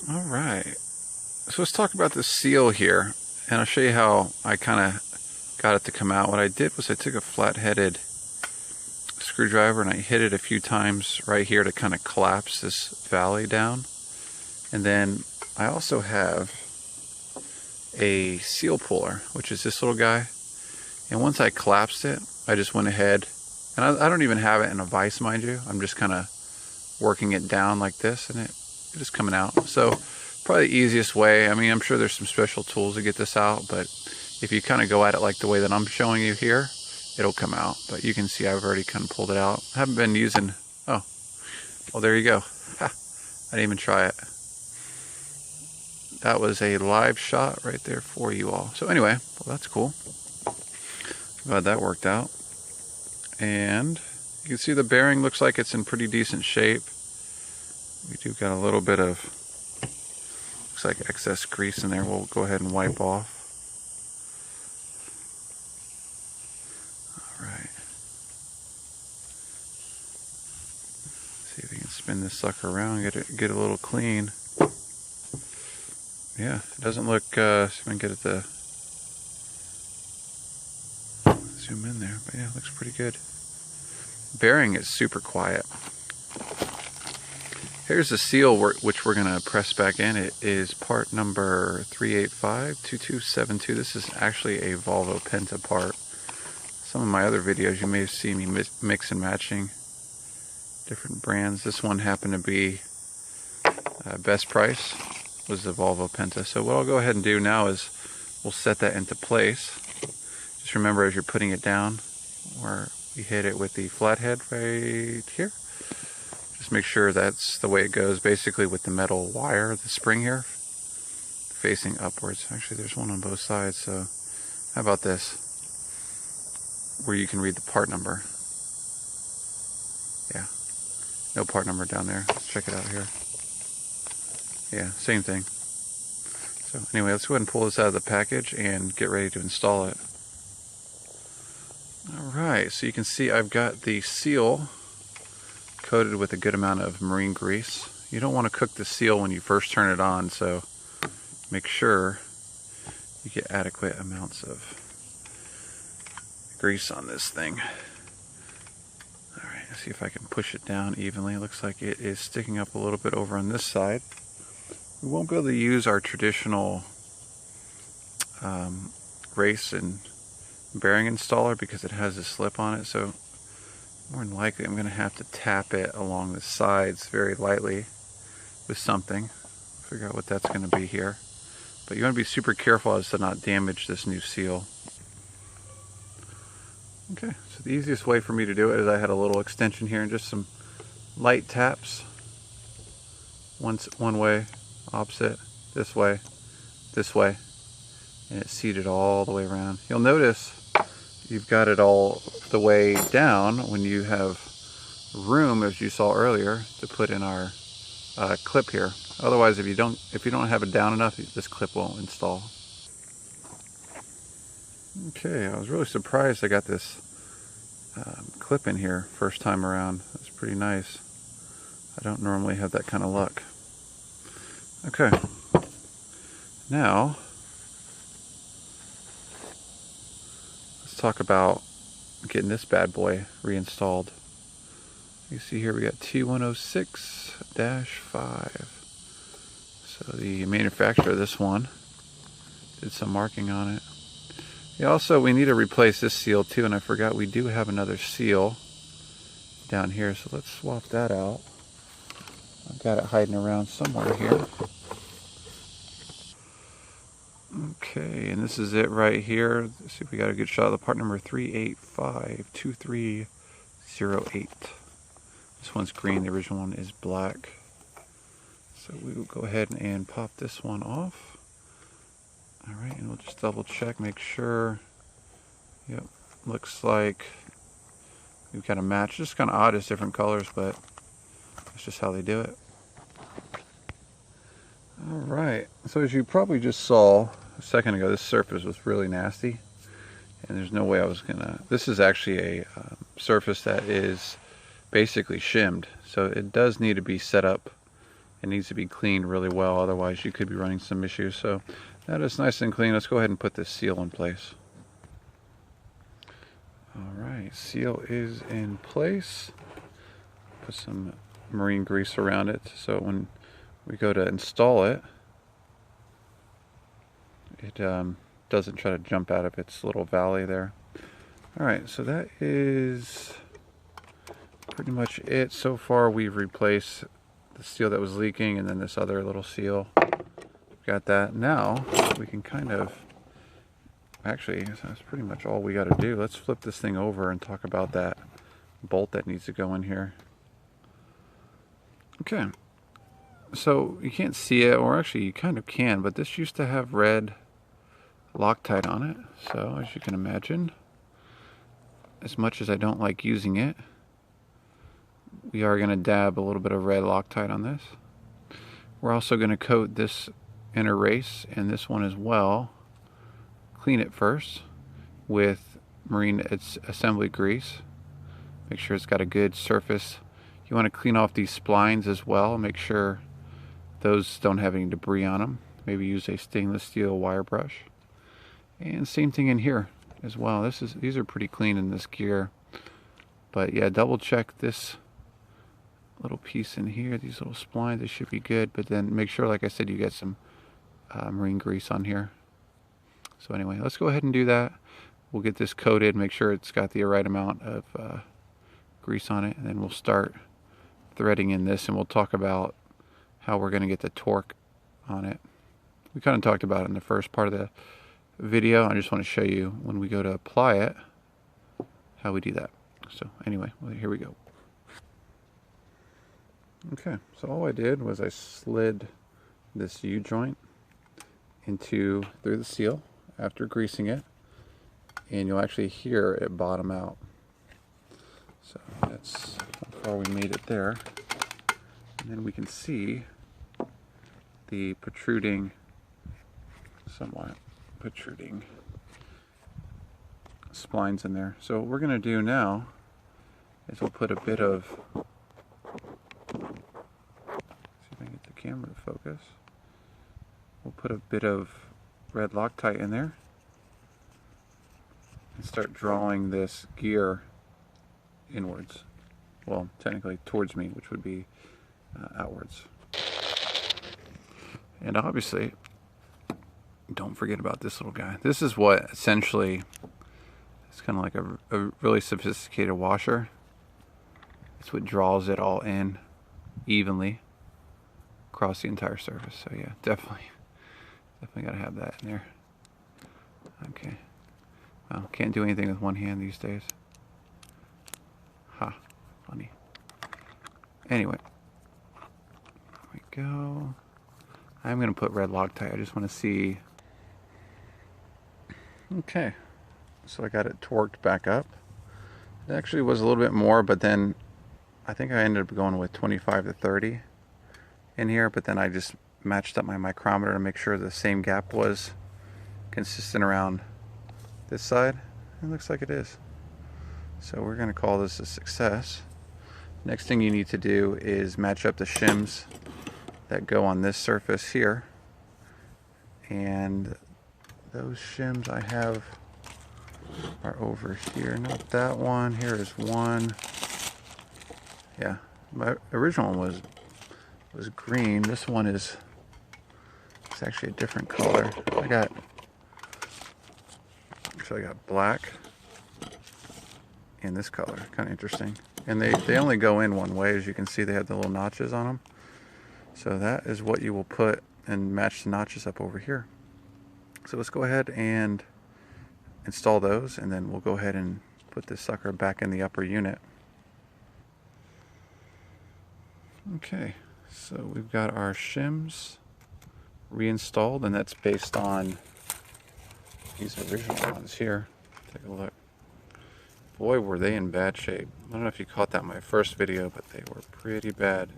All right, so let's talk about this seal here, and I'll show you how I kind of got it to come out. What I did was I took a flat-headed screwdriver and I hit it a few times right here to kind of collapse this valley down. And then I also have a seal puller, which is this little guy. And once I collapsed it, I just went ahead, and I don't even have it in a vise, mind you. I'm just kind of working it down like this, and it's just coming out. So probably the easiest way, I mean, I'm sure there's some special tools to get this out, but if you kind of go at it like the way that I'm showing you here, it'll come out. But you can see I've already kind of pulled it out. I haven't been using, oh, well, there you go. Ha, I didn't even try it. That was a live shot right there for you all. So anyway, well, that's cool. Glad that worked out. And you can see the bearing looks like it's in pretty decent shape. We do got a little bit of, looks like excess grease in there. We'll go ahead and wipe off. All right. See if we can spin this sucker around, get a little clean. Yeah, it doesn't look, see if I can get it to zoom in there, but yeah, it looks pretty good. Bearing is super quiet. Here's the seal which we're going to press back in. It is part number 3852272. This is actually a Volvo Penta part. Some of my other videos you may have seen me mix and matching different brands. This one happened to be best price was the Volvo Penta. So what I'll go ahead and do now is we'll set that into place. Just remember, as you're putting it down, where you hit it with the flathead right here, just make sure that's the way it goes, basically with the metal wire, the spring here, facing upwards. Actually, there's one on both sides, so how about this, where you can read the part number. Yeah, no part number down there. Let's check it out here. Yeah, same thing. So anyway, let's go ahead and pull this out of the package and get ready to install it. Alright, so you can see I've got the seal coated with a good amount of marine grease. You don't want to cook the seal when you first turn it on, so make sure you get adequate amounts of grease on this thing. Alright, let's see if I can push it down evenly. It looks like it is sticking up a little bit over on this side. We won't be able to use our traditional race and bearing installer because it has a slip on it, so more than likely I'm going to have to tap it along the sides very lightly with something. Figure out what that's going to be here. But you want to be super careful as to not damage this new seal. Okay, so the easiest way for me to do it is I had a little extension here and just some light taps. One way, opposite, this way, and it's seated all the way around. You'll notice you've got it all the way down when you have room, as you saw earlier, to put in our clip here. Otherwise, if you don't have it down enough, this clip won't install. Okay, I was really surprised I got this clip in here first time around. That's pretty nice. I don't normally have that kind of luck. Okay, now let's talk about getting this bad boy reinstalled. You see here we got T106-5. So the manufacturer of this one did some marking on it. Yeah, also we need to replace this seal too, and I forgot we do have another seal down here, so let's swap that out. I've got it hiding around somewhere here. Okay, and this is it right here. Let's see if we got a good shot of the part number 3852308. This one's green, the original one is black. So we will go ahead and pop this one off. Alright, and we'll just double check, make sure. Yep, looks like we've got a match. Just kind of odd, it's different colors, but that's just how they do it. Alright, so as you probably just saw a second ago, this surface was really nasty. And there's no way I was gonna... This is actually a surface that is basically shimmed. So it does need to be set up it needs to be cleaned really well, otherwise you could be running some issues. So that is nice and clean. Let's go ahead and put this seal in place. Alright, seal is in place. Put some marine grease around it so when we go to install it, it doesn't try to jump out of its little valley there. Alright, so that is pretty much it. So far we've replaced the seal that was leaking and then this other little seal. Got that. Now we can kind of, actually that's pretty much all we got to do. Let's flip this thing over and talk about that bolt that needs to go in here. Okay, so you can't see it, or actually you kind of can, but this used to have red Loctite on it. So as you can imagine, as much as I don't like using it, we are going to dab a little bit of red Loctite on this. We're also going to coat this inner race and this one as well. Clean it first with marine assembly grease. Make sure it's got a good surface. You want to clean off these splines as well. Make sure those don't have any debris on them. Maybe use a stainless steel wire brush. And same thing in here as well. These are pretty clean in this gear. But yeah, double check this little piece in here, these little splines, they should be good. But then make sure, like I said, you get some marine grease on here. So anyway, let's go ahead and do that. We'll get this coated, make sure it's got the right amount of grease on it, and then we'll start threading in this, and we'll talk about how we're going to get the torque on it. We kind of talked about it in the first part of the video. I just want to show you when we go to apply it how we do that. So anyway, well, here we go. Okay, so all I did was I slid this U-joint through the seal after greasing it, and you'll actually hear it bottom out. So that's how far we made it there. And then we can see the somewhat protruding splines in there. So what we're going to do now is we'll put a bit of, see if I can get the camera to focus. We'll put a bit of red Loctite in there and start drawing this gear inwards. Well, technically towards me, which would be outwards. And obviously, don't forget about this little guy. This is what essentially, it's kind of like a really sophisticated washer. It's what draws it all in evenly across the entire surface. So yeah, definitely gotta have that in there. Okay. Well, can't do anything with one hand these days. Ha, funny. Anyway, there we go. I'm gonna put red Loctite. I just want to see. Okay, so I got it torqued back up. It actually was a little bit more, but then I think I ended up going with 25 to 30 in here, but then I just matched up my micrometer to make sure the same gap was consistent around this side. It looks like it is. So we're going to call this a success. Next thing you need to do is match up the shims that go on this surface here. And those shims I have are over here. Not that one. Here is one. Yeah, my original one was green. This one is, it's actually a different color. I got black and this color. Kind of interesting. And they only go in one way. As you can see, they have the little notches on them. So that is what you will put and match the notches up over here. So let's go ahead and install those, and then we'll go ahead and put this sucker back in the upper unit. Okay, so we've got our shims reinstalled, and that's based on these original ones here. Take a look. Boy, were they in bad shape. I don't know if you caught that in my first video, but they were pretty bad.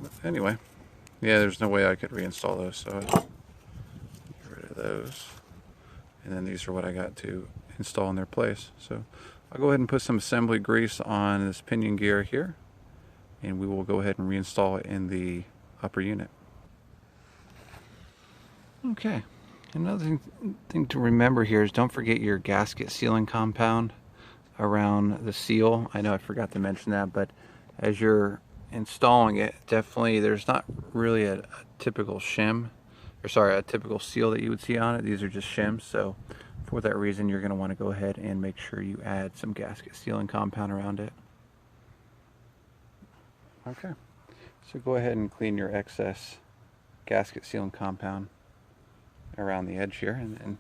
But anyway, yeah, there's no way I could reinstall those, so I'll get rid of those. And then these are what I got to install in their place. So I'll go ahead and put some assembly grease on this pinion gear here, and we will go ahead and reinstall it in the upper unit. Okay, another thing to remember here is don't forget your gasket sealing compound around the seal. I know I forgot to mention that, but as you're installing it, definitely there's not really a typical shim, or sorry, a typical seal that you would see on it. These are just shims, so for that reason you're going to want to go ahead and make sure you add some gasket sealing compound around it. Okay, so go ahead and clean your excess gasket sealing compound around the edge here, and then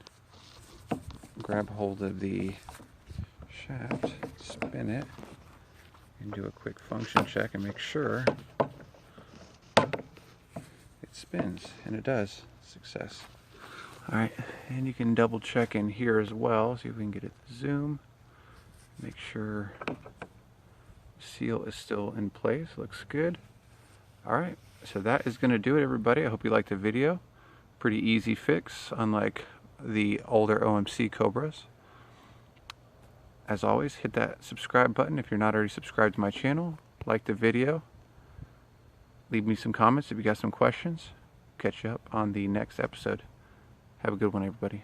grab hold of the shaft, spin it, and do a quick function check and make sure it spins, and it does. Success. Alright, and you can double check in here as well, see if we can get it to zoom, make sure seal is still in place. Looks good. Alright, so that is going to do it, everybody. I hope you liked the video. Pretty easy fix, unlike the older OMC Cobras. As always, hit that subscribe button if you're not already subscribed to my channel. Like the video. Leave me some comments if you got some questions. Catch you up on the next episode. Have a good one, everybody.